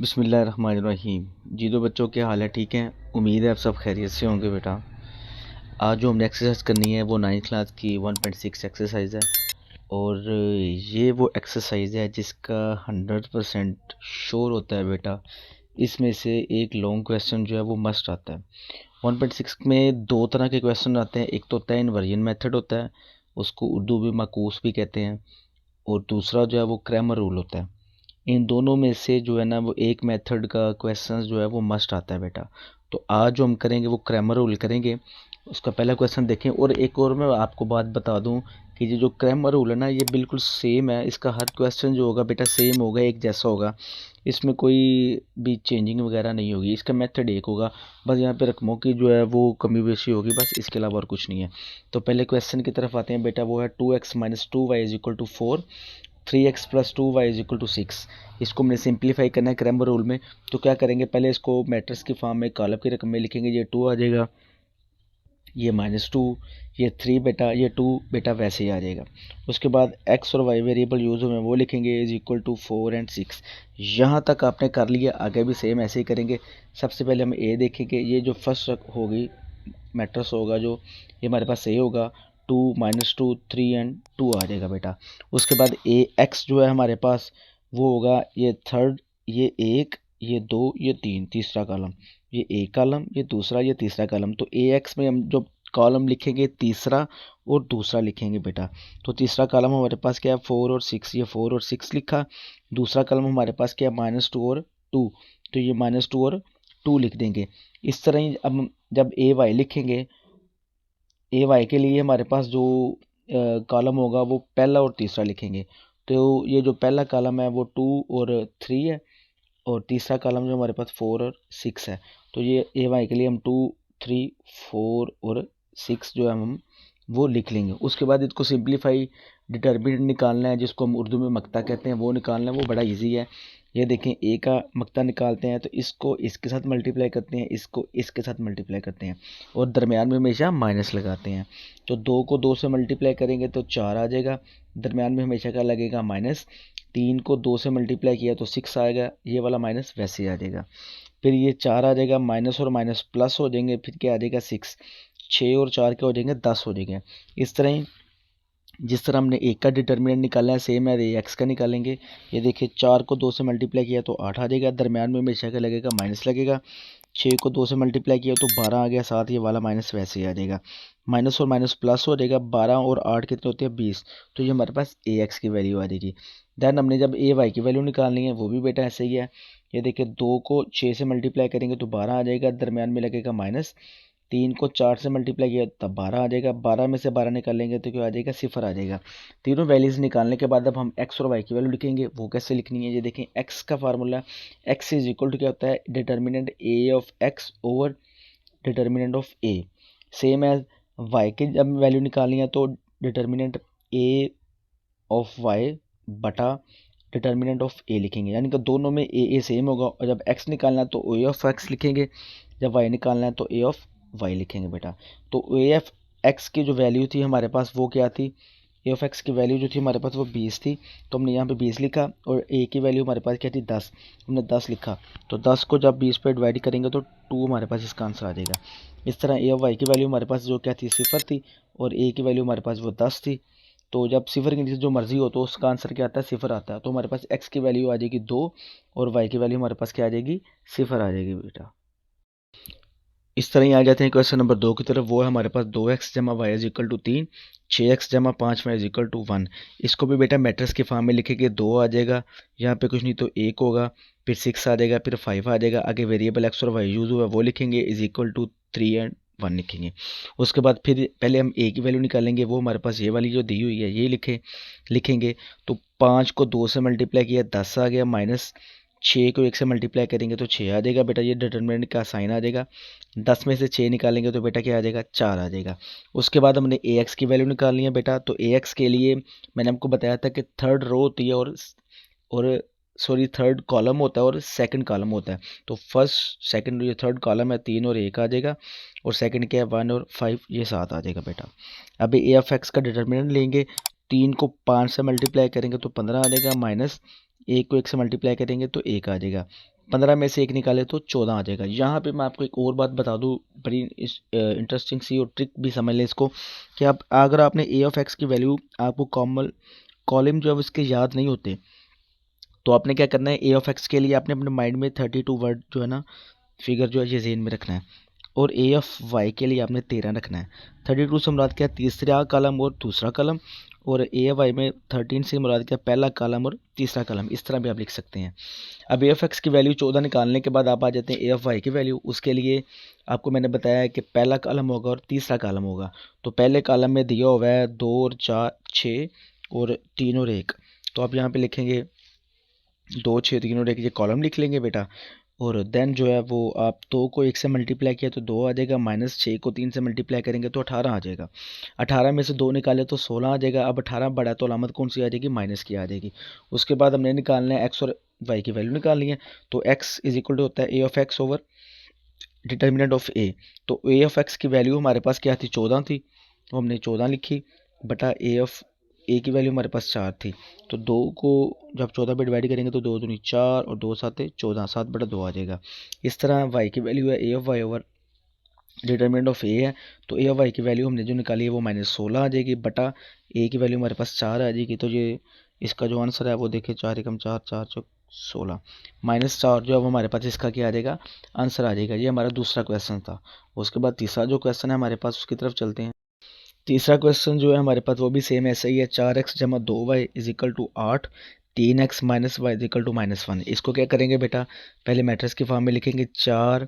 बिस्मिल्लाहिर्रहमानिर्रहीम। जी तो बच्चों क्या हाल है, ठीक हैं? उम्मीद है आप सब खैरियत से होंगे। बेटा आज जो हमने एक्सरसाइज करनी है वो 9th क्लास की 1.6 एक्सरसाइज है। और ये वो एक्सरसाइज है जिसका 100% श्योर होता है बेटा, इसमें से एक लॉन्ग क्वेश्चन जो है वो मस्ट आता है। 1.6 में दो तरह के क्वेश्चन आते हैं। एक तो होता है इन्वर्जन मेथड होता है, उसको उर्दू में माकूस भी कहते हैं, और दूसरा जो है वो क्रैमर रूल होता है। इन दोनों में से जो है ना वो एक मेथड का क्वेश्चन जो है वो मस्ट आता है बेटा। तो आज जो हम करेंगे वो क्रैमर रूल करेंगे। उसका पहला क्वेश्चन देखें। और एक और मैं आपको बात बता दूं कि ये जो क्रैमर रूल है ना ये बिल्कुल सेम है। इसका हर क्वेश्चन जो होगा बेटा सेम होगा, एक जैसा होगा। इसमें कोई भी चेंजिंग वगैरह नहीं होगी। इसका मेथड एक होगा, बस यहाँ पे रकमों की जो है वो कमी बेशी होगी, बस इसके अलावा और कुछ नहीं है। तो पहले क्वेश्चन की तरफ आते हैं बेटा। वो है 2x minus 2y is equal to 4, 3x plus 2y is equal to 6। इसको हमने सिंप्लीफाई करना है क्रैमर रूल में। तो क्या करेंगे, पहले इसको मैट्रिक्स की फॉर्म में कॉलम की रकम में लिखेंगे। ये 2 आ जाएगा, ये -2, ये 3 बेटा, ये 2 बेटा वैसे ही आ जाएगा। उसके बाद x और y वेरिएबल यूज़ में वो लिखेंगे इज इक्वल टू 4 एंड 6। यहाँ तक आपने कर लिया, आगे भी सेम ऐसे ही करेंगे। सबसे पहले हम a देखेंगे। ये जो फर्स्ट होगी मैट्रिक्स होगा जो, ये हमारे पास a होगा। 2 -2 3 एंड 2 आ जाएगा बेटा। उसके बाद ए एक्स जो है हमारे पास वो होगा ये थर्ड, ये एक, ये दो, ये तीन, तीसरा कॉलम। ये एक कॉलम, ये दूसरा, ये तीसरा कॉलम। तो ए एक्स में हम जो कॉलम लिखेंगे तीसरा और दूसरा लिखेंगे बेटा। तो तीसरा कॉलम हमारे पास क्या है 4 और 6, ये 4 और 6 लिखा। दूसरा कॉलम हमारे पास क्या है -2 और 2, तो ये -2 और 2 लिख देंगे। इस तरह ही अब जब ए वाई लिखेंगे, ए वाई के लिए हमारे पास जो कॉलम होगा वो पहला और तीसरा लिखेंगे। तो ये जो पहला कॉलम है वो 2 और 3 है, और तीसरा कॉलम जो हमारे पास 4 और 6 है। तो ये ए वाई के लिए हम 2 3 4 और 6 जो है हम वो लिख लेंगे। उसके बाद इसको सिंप्लीफाई डिटर्मिनेंट निकालना है, जिसको हम उर्दू में मक्ता कहते हैं, वो निकालना है। वो बड़ा इजी है। ये देखें, ए का मक्ता निकालते हैं तो इसको इसके साथ मल्टीप्लाई करते हैं, इसको इसके साथ मल्टीप्लाई करते हैं, और दरमियान में हमेशा माइनस लगाते हैं। तो 2 को 2 से मल्टीप्लाई करेंगे तो 4 आ जाएगा, दरमियान में हमेशा क्या लगेगा माइनस। 3 को 2 से मल्टीप्लाई किया तो 6 आएगा, ये वाला माइनस वैसे ही आ जाएगा। फिर ये 4 आ जाएगा, माइनस और माइनस प्लस हो जाएंगे, फिर क्या आ जाएगा 6। 6 और 4 क्या हो जाएंगे 10 हो जाएंगे। इस तरह ही जिस तरह हमने एक का डिटर्मिनेंट निकाला है सेम है एक्स का निकालेंगे। ये देखिए 4 को 2 से मल्टीप्लाई किया तो 8 आ जाएगा, दरमियान में हमेशा क्या लगेगा माइनस लगेगा। 6 को 2 से मल्टीप्लाई किया तो 12 आ गया, साथ ये वाला माइनस वैसे ही आ जाएगा। माइनस और माइनस प्लस हो जाएगा, 12 और 8 कितने होते हैं 20। तो ये हमारे पास ए एक्स की वैल्यू आ जाएगी। देन हमने जब ए वाई की वैल्यू निकालनी है वो भी बेटा ऐसे ही है। ये देखिए 2 को 6 से मल्टीप्लाई करेंगे तो 12 आ जाएगा, दरमियान में लगेगा माइनस। 3 को 4 से मल्टीप्लाई किया तब 12 आ जाएगा, 12 में से 12 निकालेंगे तो क्या आ जाएगा 0 आ जाएगा। तीनों वैल्यूज निकालने के बाद अब हम एक्स और वाई की वैल्यू लिखेंगे। वो कैसे लिखनी है, ये देखें एक्स का formula, x is equal to क्या होता है determinant A of x over determinant of A. Same as y की जब वैल्यू निकालनी है तो डिटर्मिनेंट ए ऑफ वाई बटा डिटर्मिनेंट ऑफ ए लिखेंगे, यानी कि दोनों में ए सेम होगा। और जब एक्स निकालना है तो ए ऑफ एक्स लिखेंगे, जब वाई निकालना है तो ए ऑफ वाई लिखेंगे बेटा। तो ए एफ एक्स की जो वैल्यू थी हमारे पास वो क्या थी, ए ऑफ एक्स की वैल्यू जो थी हमारे पास वो 20 थी, तो हमने यहाँ पे 20 लिखा। और ए की वैल्यू हमारे पास क्या थी 10, हमने 10 लिखा। तो 10 को जब 20 पे डिवाइड करेंगे तो 2 हमारे पास इसका आंसर आ जाएगा। इस तरह ए ऑफ वाई की वैल्यू हमारे पास जो क्या थी 0 थी, और ए की वैल्यू हमारे पास वो 10 थी। तो जब 0 के नीचे जो मर्जी हो तो उसका आंसर क्या आता है 0 आता है। तो हमारे पास एक्स की वैल्यू आ जाएगी 2, और वाई की वैल्यू हमारे पास क्या आ जाएगी 0 आ जाएगी बेटा। इस तरह ही आ जाते हैं क्वेश्चन नंबर 2 की तरफ। वो है हमारे पास 2x जमा Y is equal to 3, 6x जमा 5 वाई इज इक्वल टू 1। इसको भी बेटा मैट्रिक्स की फॉर्म में लिखेंगे। 2 आ जाएगा, यहाँ पे कुछ नहीं तो 1 होगा, फिर 6 आ जाएगा, फिर 5 आ जाएगा। आगे वेरिएबल एक्स और वाई यूज हुआ वो लिखेंगे इज इक्वल टू 3 एंड 1 लिखेंगे। उसके बाद फिर पहले हम ए की वैल्यू निकालेंगे। वो हमारे पास ये वाली जो दी हुई है ये लिखेंगे। तो 5 को 2 से मल्टीप्लाई किया 10 आ गया, माइनस 6 को 1 से मल्टीप्लाई करेंगे तो 6 आ जाएगा बेटा, ये डिटर्मिनेंट का साइन आ जाएगा। 10 में से 6 निकालेंगे तो बेटा क्या आ जाएगा 4 आ जाएगा। उसके बाद हमने ए एक्स की वैल्यू निकालनी है बेटा। तो ए एक्स के लिए मैंने आपको बताया था कि थर्ड रो होती है और सॉरी थर्ड कॉलम होता है और सेकंड कॉलम होता है। तो फर्स्ट सेकंड ये थर्ड कॉलम है 3 और 1 आ जाएगा, और सेकंड क्या है 1 और 5 ये 7 आ जाएगा बेटा। अभी ए एफ एक्स का डिटर्मिनेंट लेंगे। 3 को 5 से मल्टीप्लाई करेंगे तो 15 आ जाएगा, माइनस 1 को 1 से मल्टीप्लाई करेंगे तो 1 आ जाएगा। 15 में से 1 निकाले तो 14 आ जाएगा। यहाँ पे मैं आपको एक और बात बता दूँ, बड़ी इंटरेस्टिंग सी और ट्रिक भी समझ लें इसको, कि आप अगर आपने ए ऑफ एक्स की वैल्यू आपको कॉलम जो है उसके याद नहीं होते, तो आपने क्या करना है, ए ऑफ एक्स के लिए आपने अपने माइंड में 32 वर्ड जो है ना, फिगर जो है ये जेन में रखना है, और ए ऑफ वाई के लिए आपने 13 रखना है। 32 से मुराद क्या है, तीसरा कॉलम और दूसरा कॉलम, और ए ऑफ वाई में 13 से मुराद क्या, पहला कॉलम और तीसरा कॉलम। इस तरह भी आप लिख सकते हैं। अब ए ऑफ एक्स की वैल्यू 14 निकालने के बाद आप आ जाते हैं ए ऑफ वाई की वैल्यू। उसके लिए आपको मैंने बताया है कि पहला कॉलम होगा और तीसरा कॉलम होगा। तो पहले कॉलम में दिया हुआ है 2 और 4 6 और 3 और 1, तो आप यहाँ पे लिखेंगे 2 6 3 और 1, ये कॉलम लिख लेंगे बेटा। और देन जो है वो आप 2 को 1 से मल्टीप्लाई किया तो 2 आ जाएगा, माइनस 6 को 3 से मल्टीप्लाई करेंगे तो 18 आ जाएगा। 18 में से 2 निकाले तो 16 आ जाएगा। अब 18 बड़ा तो अलामत कौन सी आ जाएगी, माइनस की आ जाएगी। उसके बाद हमने निकालना है एक्स और वाई की वैल्यू निकालनी है। तो एक्स इज इक्वल टू होता है A of x over determinant of A. तो ए ऑफ एक्स की वैल्यू हमारे पास क्या थी, 14 थी, तो हमने 14 लिखी, बटा ए ऑफ ए की वैल्यू हमारे पास 4 थी। तो 2 को जब 14 पे डिवाइड करेंगे तो 2 दूनी 4 और 2 सात 14, 7 बटा 2 आ जाएगा। इस तरह वाई की वैल्यू है A of y over determinant of A है, तो ए ऑफ वाई की वैल्यू हमने जो निकाली है वो -16 आ जाएगी, बटा ए की वैल्यू हमारे पास 4 आ जाएगी। तो ये इसका जो आंसर है वो देखिए, 4 एकम 4 4 चौक 16, -4 जो है वो हमारे पास इसका क्या आ जाएगा, आंसर आ जाएगा। ये हमारा दूसरा क्वेश्चन था। उसके बाद तीसरा जो क्वेश्चन है हमारे पास, उसकी तरफ चलते हैं। तीसरा क्वेश्चन जो है हमारे पास वो भी सेम ऐसा ही है, 4x जमा 2y is equal to 8, 3x minus y is equal to -1। इसको क्या करेंगे बेटा, पहले मैट्रिक्स की फॉर्म में लिखेंगे 4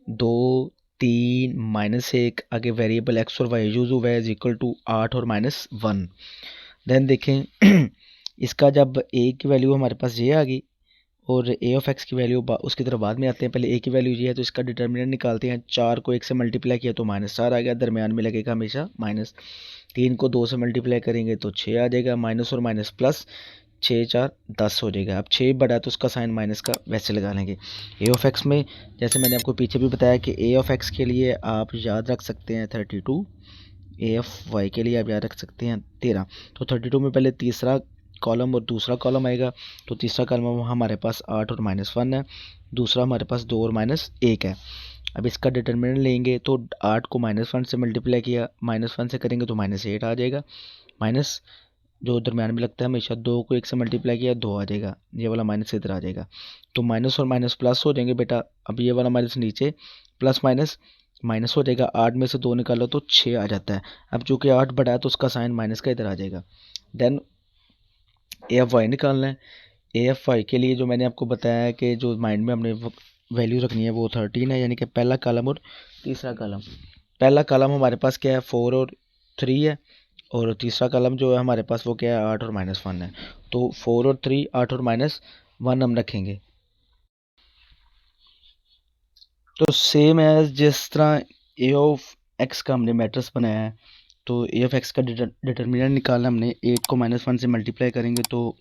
2 3 -1, आगे वेरिएबल x और y यूज हुआ है, इज इक्वल टू 8 और -1। देन देखें इसका जब a की वैल्यू हमारे पास ये आ गई और ए ऑफ एक्स की वैल्यू उसकी तरफ बाद में आते हैं, पहले ए की वैल्यू ये है तो इसका डिटर्मिनेंट निकालते हैं। 4 को 1 से मल्टीप्लाई किया तो -4 आ गया, दरमियान में लगेगा हमेशा माइनस। 3 को 2 से मल्टीप्लाई करेंगे तो 6 आ जाएगा, माइनस और माइनस प्लस, 6 4 10 हो जाएगा। अब 6 बड़ा है तो उसका साइन माइनस का वैसे लगा लेंगे। ए ऑफ एक्स में जैसे मैंने आपको पीछे भी बताया कि ए ऑफ एक्स के लिए आप याद रख सकते हैं 32, ए ऑफ वाई के लिए आप याद रख सकते हैं 13। तो 32 में पहले तीसरा कॉलम और दूसरा कॉलम आएगा, तो तीसरा कॉलम हमारे पास 8 और -1 है, दूसरा हमारे पास 2 और -1 है। अब इसका डिटर्मिनेंट लेंगे तो 8 को -1 से मल्टीप्लाई किया, -1 से करेंगे तो -8 आ जाएगा, माइनस जो दरम्यान में लगता है हमेशा, 2 को 1 से मल्टीप्लाई किया 2 आ जाएगा, ये वाला माइनस इधर आ जाएगा। तो माइनस और माइनस प्लस हो जाएंगे बेटा। अब ये वाला माइनस नीचे, प्लस माइनस माइनस हो जाएगा, 8 में से 2 निकालो तो 6 आ जाता है। अब चूँकि 8 बड़ा है तो उसका साइन माइनस का इधर आ जाएगा। देन ए एफ वाई निकालना है। ए एफ वाई के लिए जो मैंने आपको बताया है कि जो माइंड में हमने वैल्यू रखनी है वो 13 है, यानी कि पहला कॉलम और तीसरा कॉलम। पहला कॉलम हमारे पास क्या है, 4 और 3 है, और तीसरा कॉलम जो है हमारे पास वो क्या है, 8 और -1 है। तो 4 और 3, 8 और -1 हम रखेंगे। तो सेम एज जिस तरह ए ऑफ एक्स का हमने मैट्रिक्स बनाया है, तो ए ऑफ एक्स का डिटर्मिनेंट निकालना हमने, 8 को -1 से मल्टीप्लाई करेंगे तो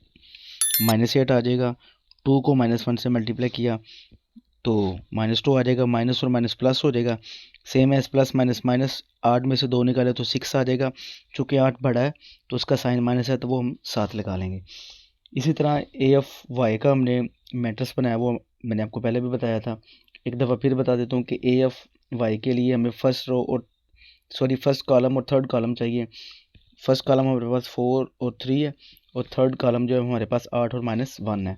-8 आ जाएगा, 2 को -1 से मल्टीप्लाई किया तो -2 आ जाएगा, माइनस और माइनस प्लस हो जाएगा, same as plus minus minus, 8 में से 2 निकाले तो 6 आ जाएगा। चूँकि 8 बड़ा है तो उसका साइन माइनस है तो वो हम 7 लगा लेंगे। इसी तरह ए ऑफ वाई का हमने मैट्रिक्स बनाया, वो मैंने आपको पहले भी बताया था, एक दफ़ा फिर बता देता हूँ कि ए ऑफ वाई के लिए हमें फर्स्ट कॉलम और थर्ड कॉलम चाहिए। फर्स्ट कॉलम हमारे पास 4 और 3 है, और थर्ड कॉलम जो है हमारे पास 8 और -1 है।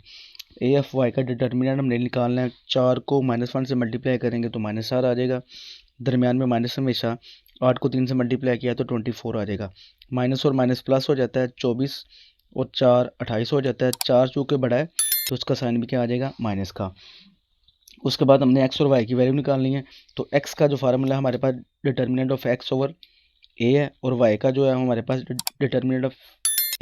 ए एफ वाई का डिटर्मिनेंट हमने निकालना है, 4 को -1 से मल्टीप्लाई करेंगे तो -4 आ जाएगा, दरमियान में माइनस हमेशा, 8 को 3 से मल्टीप्लाई किया तो 24 आ जाएगा, माइनस और माइनस प्लस हो जाता है, 24 और 4 28 हो जाता है। 4 चूँकि बड़ा है तो उसका साइन भी क्या आ जाएगा, माइनस का। उसके बाद हमने एक्स और वाई की वैल्यू निकालनी है। तो एक्स का जो फार्मूला है हमारे पास, determinant of x over A है, और वाई का जो है हमारे पास determinant of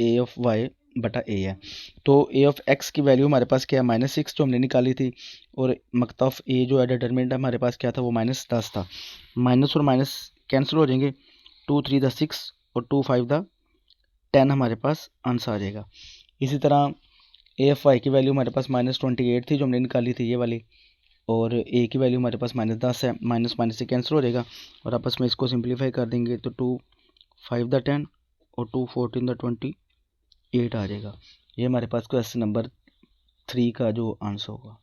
A of y बटा ए है। तो ए ऑफ एक्स की वैल्यू हमारे पास क्या है, -6 जो हमने निकाली थी, और मकता ऑफ ए जो है डिटर्मिनेंट हमारे पास क्या था, वो -10 था। माइनस और माइनस कैंसिल हो जाएंगे, 2 3 द 6 और 2 5 द 10 हमारे पास आंसर आ जाएगा। इसी तरह ए एफ वाई की वैल्यू हमारे पास -28 थी जो हमने निकाली थी, ये वाली, और ए की वैल्यू हमारे पास -10 है, माइनस माइनस से कैंसिल हो जाएगा, और आपस में इसको सिंप्लीफाई कर देंगे तो 2 5 द 10 और 2 14 द 28 आ जाएगा। ये हमारे पास क्वेश्चन नंबर 3 का जो आंसर होगा।